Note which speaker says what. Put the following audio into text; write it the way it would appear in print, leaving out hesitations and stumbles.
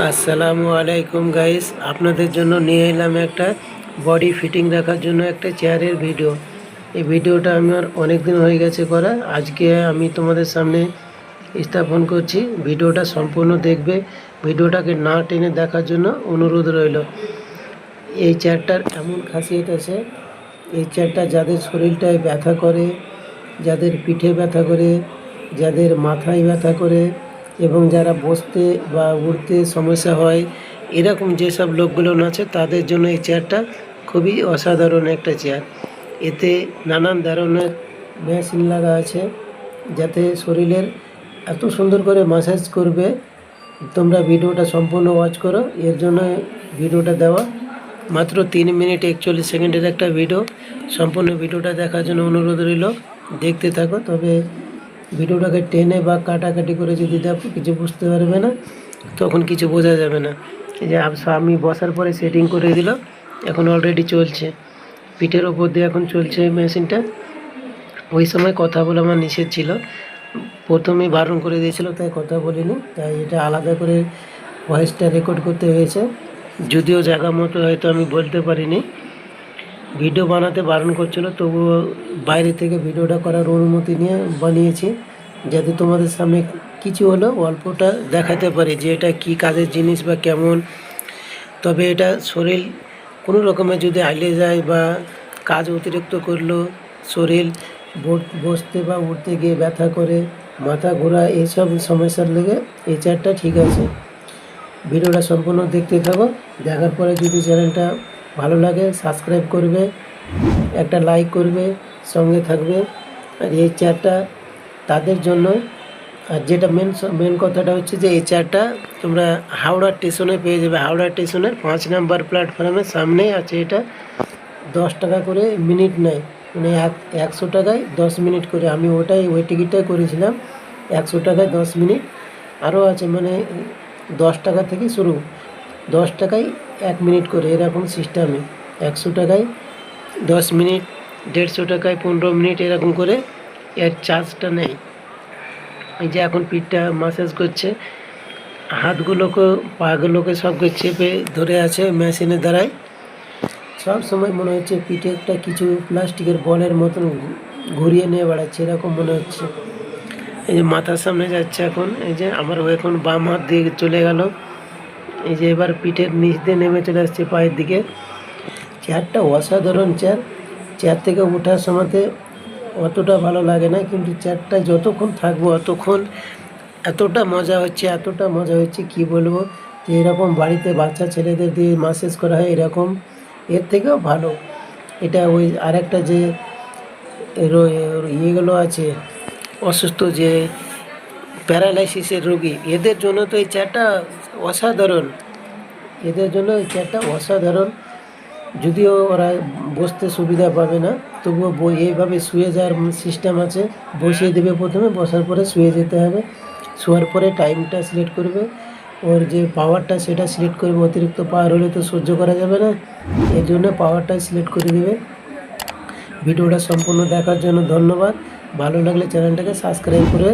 Speaker 1: আসসালামু আলাইকুম গাইস, আপনাদের জন্য নিয়ে এলাম একটা বডি ফিটিং রাখার জন্য একটা চেয়ারের ভিডিও। এই ভিডিওটা আমার অনেক দিন হয়ে গেছে করা, আজকে আমি তোমাদের সামনে স্থাপন করছি। ভিডিওটা সম্পূর্ণ দেখবে, ভিডিওটাকে না টেনে দেখার জন্য অনুরোধ রইল। এই চেয়ারটার এমন খাসিয়ত আছে, এই চেয়ারটা যাদের শরীরটায় ব্যথা করে, যাদের পিঠে ব্যথা করে, যাদের মাথায় ব্যথা করে এবং যারা বসতে বা উঠতে সমস্যা হয়, এরকম যেসব লোকগুলো আছে তাদের জন্য এই চেয়ারটা খুবই অসাধারণ একটা চেয়ার। এতে নানান ধরনের মেশিন লাগা আছে, যাতে শরীরের এত সুন্দর করে ম্যাসাজ করবে। তোমরা ভিডিওটা সম্পূর্ণ ওয়াচ করো, এর জন্য ভিডিওটা দেওয়া। মাত্র 3 মিনিট 41 সেকেন্ডের একটা ভিডিও। সম্পূর্ণ ভিডিওটা দেখার জন্য অনুরোধ রইল, দেখতে থাকো। তবে ভিডিওটাকে টেনে বা কাটাকাটি করে যদি দেখো, কিছু বুঝতে পারবে না, তখন কিছু বোঝা যাবে না। এই যে আমি বসার পরে সেটিং করে দিল, এখন অলরেডি চলছে, পিঠের ওপর দিয়ে এখন চলছে এই মেশিনটা। ওই সময় কথা বলা আমার নিষেধ ছিল, প্রথমেই বারণ করে দিয়েছিল, তাই কথা বলিনি। তাই এটা আলাদা করে ভয়েসটা রেকর্ড করতে হয়েছে, যদিও জায়গা মতো হয়তো আমি বলতে পারিনি। ভিডিও বানাতে বারণ করছিল, তবুও বাইরে থেকে ভিডিওটা করার অনুমতি নিয়ে বানিয়েছি, যাতে তোমাদের সামনে কিছু হলেও অল্পটা দেখাতে পারি যে এটা কী কাজের জিনিস বা কেমন। তবে এটা শরীর কোনো রকমের যদি আইলে যায় বা কাজ অতিরিক্ত করলো, শরীর বসতে বা উঠতে গিয়ে ব্যথা করে, মাথা ঘোরা, এইসব সমস্যার লেগে এই চেয়ারটা ঠিক আছে। ভিডিওটা সম্পূর্ণ দেখতে থাকো, দেখার পরে যদি চ্যানেলটা ভালো লাগে সাবস্ক্রাইব করবে, একটা লাইক করবে, সঙ্গে থাকবে। আর এই চেয়ারটা তাদের জন্য। আর যেটা মেন কথাটা হচ্ছে যে এই চেয়ারটা তোমরা হাওড়া স্টেশনে পেয়ে যাবে। হাওড়া স্টেশনের 5 নাম্বার প্ল্যাটফর্মের সামনেই আছে। এটা 10 টাকা করে মিনিট নেয়, মানে 100 টাকায় 10 মিনিট করে। আমি ওই টিকিটটাই করেছিলাম, 100 টাকায় 10 মিনিট। আরও আছে, মানে 10 টাকা থেকে শুরু, 10 টাকায় 1 মিনিট করে, এরকম সিস্টেমে 100 টাকায় 10 মিনিট, 150 টাকায় 15 মিনিট, এরকম করে এর চার্জটা নেই। এই যে এখন পিঠটা ম্যাসাজ করছে, হাতগুলোকে পাগুলোকে সবকে চেপে ধরে আছে মেশিনের দ্বারাই। সব সময় মনে হচ্ছে পিঠে একটা কিছু প্লাস্টিকের বলের মতন ঘুরিয়ে নিয়ে বেড়াচ্ছে, এরকম মনে হচ্ছে। এই যে মাথার সামনে যাচ্ছে এখন, এই যে আমার এখন বাম হাত দিয়ে চলে গেল। এই যে এবার পিঠের নিচ দিয়ে নেমে চলে আসছে পায়ের দিকে। চেয়ারটা অসাধারণ চেয়ার। চেয়ার থেকে ওঠার সময়তে অতটা ভালো লাগে না, কিন্তু চেয়ারটা যতক্ষণ থাকবো অতক্ষণ এতটা মজা হচ্ছে কি বলবো। যে এরকম বাড়িতে বাচ্চা ছেলেদের দিয়ে ম্যাসাজ করা হয়, এরকম এর থেকেও ভালো। এটা ওই আরেকটা যে ইয়েগুলো আছে, অসুস্থ যে প্যারালাইসিসের রোগী, এদের জন্য তো এই চেয়ারটা অসাধারণ। যদিও ওরা বসতে সুবিধা পাবে না, তবুও এইভাবে শুয়ে যাওয়ার সিস্টেম আছে। বসিয়ে দেবে প্রথমে, বসার পরে শুয়ে যেতে হবে। শোয়ার পরে টাইমটা সিলেক্ট করবে, ওর যে পাওয়ারটা সেটা সিলেক্ট করবে। অতিরিক্ত পাওয়ার হলে তো সহ্য করা যাবে না, এর জন্য পাওয়ারটাই সিলেক্ট করে দেবে। ভিডিওটা সম্পূর্ণ দেখার জন্য ধন্যবাদ। ভালো লাগলে চ্যানেলটাকে সাবস্ক্রাইব করে